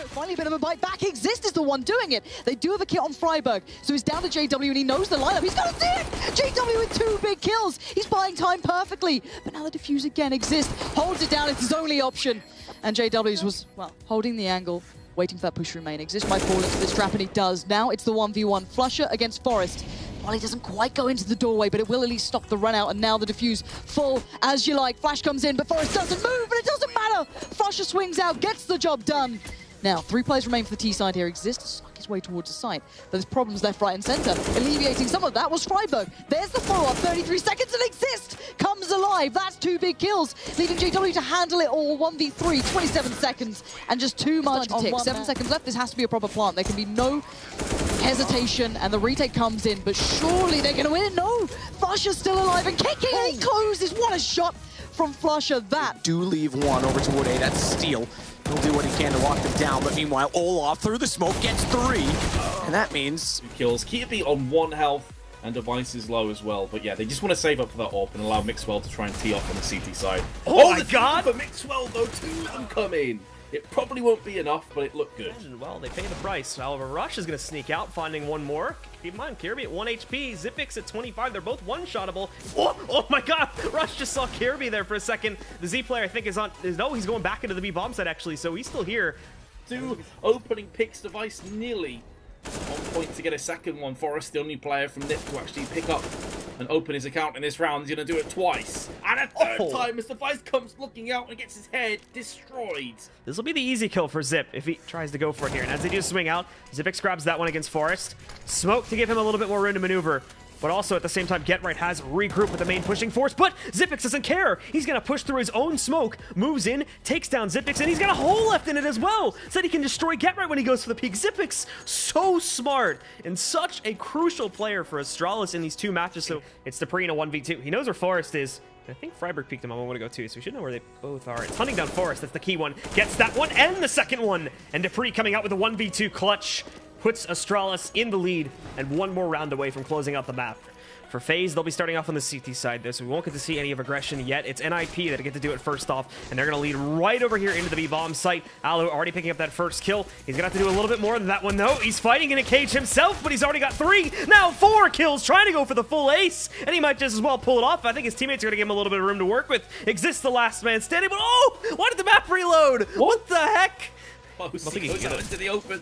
finally a bit of a bite back. Exist is the one doing it. They do have a kit on Freiburg, so he's down to JW and he knows the lineup. He's got to see it! JW with 2 big kills. He's buying time perfectly. But now the defuse again Exist holds it down. It's his only option. And JW's was, well, holding the angle, waiting for that push to remain. Exist might fall into this trap, and he does. Now it's the 1v1. Flusher against Forest. Well, he doesn't quite go into the doorway, but it will at least stop the run out. And now the defuse full as you like. Flash comes in, but Forest doesn't move, but it doesn't matter. Flusher swings out, gets the job done. Now, 3 players remain for the T side here. Exist to suck his way towards the site, but there's problems left, right, and center. Alleviating some of that was Freiburg. There's the follow-up, 33 seconds, and Exist comes alive. That's 2 big kills, leaving JW to handle it all. 1v3, 27 seconds, and just too much on 1 7 seconds left. This has to be a proper plant. There can be no hesitation, and the retake comes in, but surely they're gonna win it. No, Flusher's still alive and kicking, and he closes. What a shot from Flusher. That do leave 1 over toward A. That's steal. He'll do what he can to walk them down, but meanwhile, Olaf through the smoke gets 3, and that means 2 kills. Kirby on 1 health, and Device is low as well. But yeah, they just want to save up for that AWP and allow Mixwell to try and tee off on the CT side. Oh my god! For Mixwell though, 2 of them come in. It probably won't be enough, but it looked good. Well, they pay the price. However, Rush is going to sneak out, finding 1 more. Keep in mind, Kirby at 1 HP, Zipix at 25. They're both one-shottable. Oh my god! Rush just saw Kirby there for a second. The Z player, I think, is on... No, he's going back into the B bomb side, actually, so he's still here. 2 opening picks. Device nearly on point to get a second one. Forrest, the only player from NIP to actually pick up and open his account in this round. He's going to do it twice. And a third time as Device comes looking out and gets his head destroyed. This will be the easy kill for Zip if he tries to go for it here. And as they do swing out, Zipix grabs that one against Forest. Smoke to give him a little bit more room to maneuver. But also at the same time, Get Right has regrouped with the main pushing force. But Zipix doesn't care. He's going to push through his own smoke, moves in, takes down Zipix, and he's got a hole left in it as well, so that he can destroy Get Right when he goes for the peak. Zipix, so smart and such a crucial player for Astralis in these 2 matches. So it's Dupree in a 1v2. He knows where Forest is. I think Freiburg peeked him a moment ago too, so we should know where they both are. It's hunting down Forest. That's the key one. Gets that one and the second one. And Dupree coming out with a 1v2 clutch. Puts Astralis in the lead and 1 more round away from closing out the map. For FaZe, they'll be starting off on the CT side there, so we won't get to see any of aggression yet. It's NIP that get to do it first off, and they're going to lead right over here into the B-bomb site. Alu already picking up that first kill. He's going to have to do a little bit more than that one, though. He's fighting in a cage himself, but he's already got 3, now 4 kills, trying to go for the full ace, and he might just as well pull it off. I think his teammates are going to give him a little bit of room to work with. Exists the last man standing, but oh! Why did the map reload? What the heck? Close. He goes out into the open.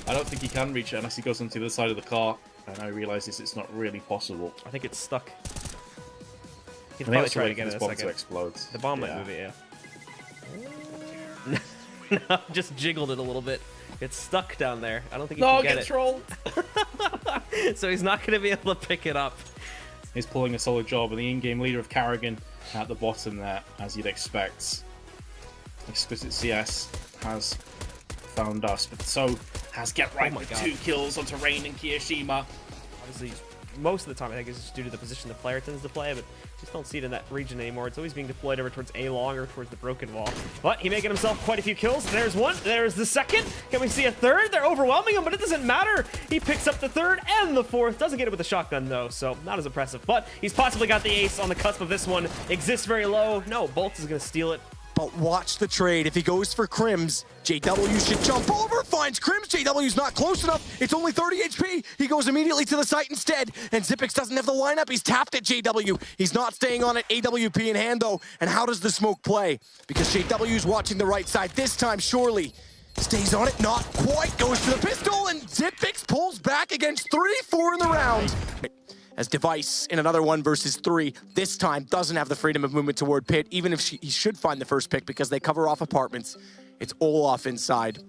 I don't think he can reach it unless he goes onto the other side of the car. And I realise it's not really possible. I think it's stuck. He'll probably try to get it this bomb to explode. The bomb might move it, yeah. No, just jiggled it a little bit. It's stuck down there. I don't think he can get it. Trolled. So he's not going to be able to pick it up. He's pulling a solid job, and the in-game leader of Carrigan at the bottom there, as you'd expect. Exquisite CS has found us, but so has Get Right with 2 kills onto Rain and Kiyashima. Obviously, most of the time I think it's just due to the position the player tends to play, but just don't see it in that region anymore. It's always being deployed over towards A long or towards the broken wall. But he making himself quite a few kills. There's 1, there's the 2nd. Can we see a 3rd? They're overwhelming him, but it doesn't matter. He picks up the 3rd and the 4th. Doesn't get it with a shotgun though, so not as impressive. But he's possibly got the ace on the cusp of this one. Exists very low. No, Bolt is gonna steal it. But watch the trade. If he goes for Crims, JW should jump over, finds Crims. JW's not close enough. It's only 30 HP. He goes immediately to the site instead. And Zipix doesn't have the lineup. He's tapped at JW. He's not staying on it. AWP in hand, though. And how does the smoke play? Because JW's watching the right side. This time, surely. Stays on it. Not quite. Goes for the pistol. And Zipix pulls back against 3-4 in the round. As Device in another 1 versus 3, this time doesn't have the freedom of movement toward Pit, even if he should find the first pick because they cover off apartments. It's Olaf inside.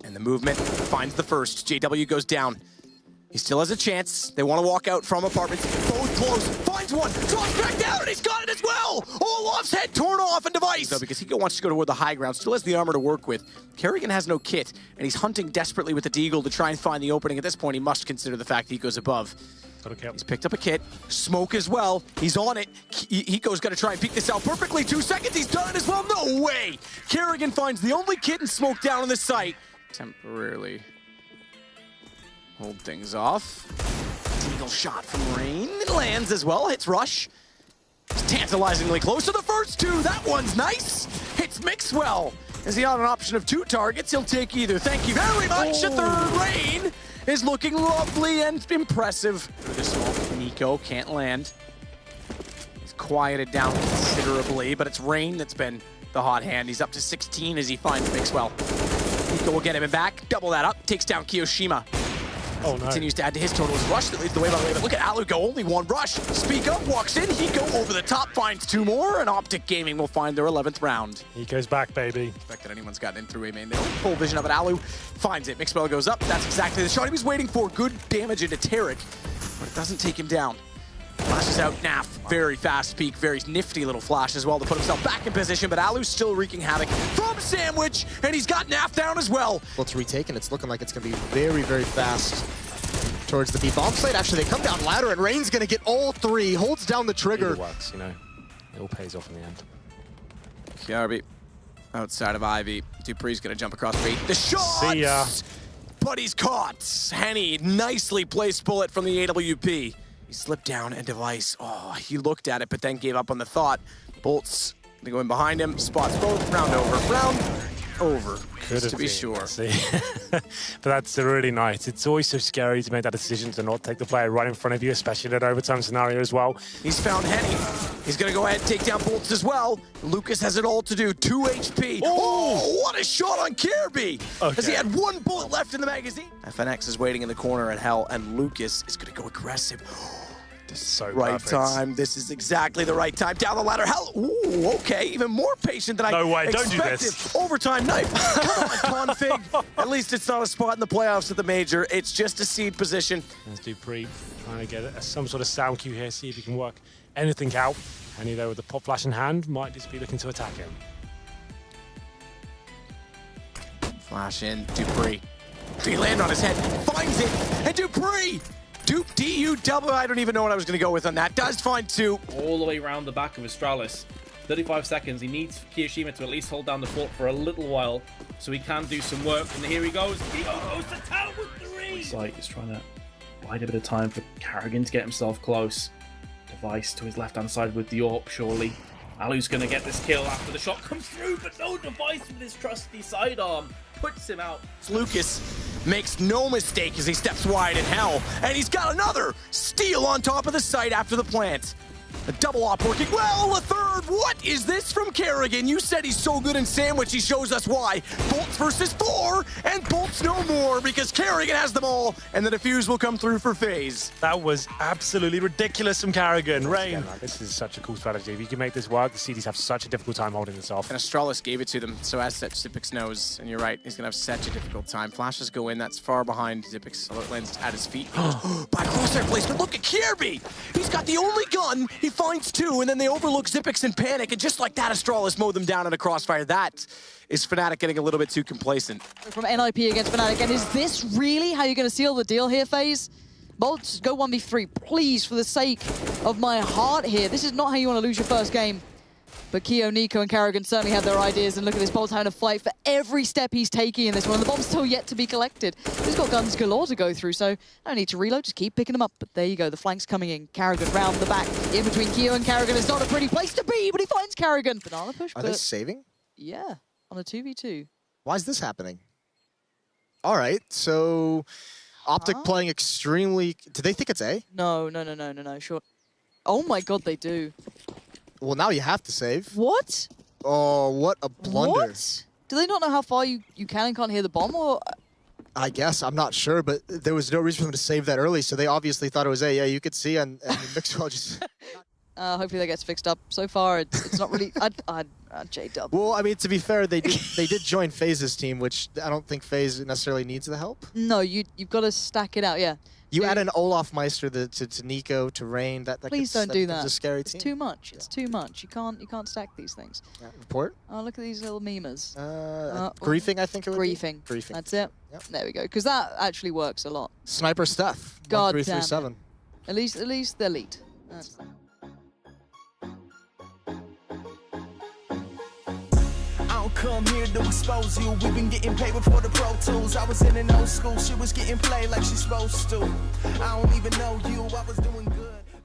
And the movement finds the first. JW goes down. He still has a chance. They want to walk out from apartments. Both close. Finds one. Drops back down, and he's got it as well. Olaf's head torn off and Device. Though, because he wants to go toward the high ground. Still has the armor to work with. Kerrigan has no kit, and he's hunting desperately with the Deagle to try and find the opening. At this point, he must consider the fact that he goes above. He's picked up a kit. Smoke as well. He's on it. Hiko's got to try and peek this out perfectly. 2 seconds. He's done it as well. No way. Kerrigan finds the only kit and Smoke down on the site. Temporarily hold things off. Deagle shot from Rain. It lands as well. Hits Rush. It's tantalizingly close to the first 2. That one's nice. Hits Mixwell. Is he on an option of 2 targets? He'll take either. Thank you very much. A third Rain is looking lovely and impressive. Through the smoke, Nico can't land. He's quieted down considerably, but it's Rain that's been the hot hand. He's up to 16 as he finds Mixwell. Nico will get him back, double that up, takes down Kiyoshima. Oh, no. Continues to add to his total. It's Rush that leads the way, by the way, but look at Alu go, only 1 Rush. Speak Up walks in, he go over the top, finds 2 more, and Optic Gaming will find their 11th round. He goes back, baby. Expect that anyone's gotten in through A main. They don't full vision of it. Alu finds it. Mixwell goes up. That's exactly the shot he was waiting for. Good damage into Tarek, but it doesn't take him down. Flashes out Naf. Very fast peek. Very nifty little flash as well to put himself back in position, but Alu's still wreaking havoc from Sandwich, and he's got Naf down as well. Well, it's retaken. It's looking like it's going to be very, very fast towards the B bomb site. Actually, they come down ladder, and Rain's going to get all 3. Holds down the trigger. It works, you know. It all pays off in the end. Kiarby outside of Ivy. Dupree's going to jump across feet. The shot! See ya. But he's caught. Henny, nicely placed bullet from the AWP. He slipped down and Device. Oh, he looked at it, but then gave up on the thought. Bolts, they go in behind him. Spots both. Round over. Round over. Just to be sure. See. But that's really nice. It's always so scary to make that decision to not take the player right in front of you, especially in an overtime scenario as well. He's found Henny. He's going to go ahead and take down Bolts as well. Lucas has it all to do. 2 HP. Oh, what a shot on Kirby! Okay. As he had 1 bullet left in the magazine. FNX is waiting in the corner at Hell, and Lucas is going to go aggressive. This is So right perfect. time. This is exactly the right time. Down the ladder. Hell, ooh, okay. Even more patient than I No way, don't expected. do this. Overtime knife. Come on, config. At least it's not a spot in the playoffs at the major. It's just a seed position. There's Dupree trying to get some sort of sound cue here, see if he can work anything out. And he, though, with the pop flash in hand, might just be looking to attack him. Flash in, Dupree. Did he land on his head? Finds it, and Dupree! Dupe, D-U-double, I don't even know what I was going to go with on that. Does find 2. All the way around the back of Astralis. 35 seconds. He needs Kiyoshima to at least hold down the fort for a little while so he can do some work. And here he goes. He goes to town with 3. Looks like he's trying to bide a bit of time for Carrigan to get himself close. Device to his left-hand side with the AWP, surely. Alu's going to get this kill after the shot comes through, but no, Device with his trusty sidearm puts him out. Lucas makes no mistake as he steps wide in Hell, and he's got another steal on top of the site after the plant. A double op working well, a third. What is this from Kerrigan? You said he's so good in Sandwich, he shows us why. Bolts versus 4, and Bolts no more because Kerrigan has them all, and the defuse will come through for FaZe. That was absolutely ridiculous from Carrigan. Rain, this is such a cool strategy. If you can make this work, the CDs have such a difficult time holding this off. And Astralis gave it to them, so as such, Zipix knows, and you're right, he's going to have such a difficult time. Flashes go in, that's far behind Zipix. Alert lands at his feet. By crosshair placement, look at Kirby! He's got the only gun, he finds 2, and then they overlook Zipix in panic, and just like that, Astralis mowed them down in a crossfire. That is Fnatic getting a little bit too complacent. From NIP against Fnatic, and is this really how you're going to seal the deal here, FaZe? Bolts, go 1v3, please, for the sake of my heart here. This is not how you want to lose your first game. But Keo, Nico, and Carrigan certainly have their ideas, and look at this, Bolt's having to fight for every step he's taking in this one. The bomb's still yet to be collected. He's got guns galore to go through, so no need to reload, just keep picking them up. But there you go, the flank's coming in. Carrigan round the back, in between Keo and Carrigan. It's not a pretty place to be, but he finds Carrigan. Banana push, Are they saving? yeah, on a 2v2. Why is this happening? All right, so Optic playing extremely... Do they think it's A? No, sure. Oh my god, they do. Well, now you have to save. What? Oh, what a blunder. What? Do they not know how far you can and can't hear the bomb, or...? I guess, I'm not sure, but there was no reason for them to save that early, so they obviously thought it was A. Yeah, you could see, and Mixwell just... Hopefully that gets fixed up. So far, it's not really... J-Dub. Well, I mean, to be fair, they did join FaZe's team, which I don't think FaZe necessarily needs the help. No, you've got to stack it out, yeah. You add an Olaf Meister to Nico, to Rain, that Please don't do that. It's a scary team. team. Too much. It's too much. You can't stack these things. Yeah. Report? Oh, look at these little memers. Griefing, I think it would Griefing. be. Griefing. That's it. Yep. There we go. Because that actually works a lot. Sniper Steph. God 1337. At least they're elite. That's Come here to expose you. We've been getting paid before the Pro Tools. I was in an old school. She was getting played like she's supposed to. I don't even know you. I was doing good.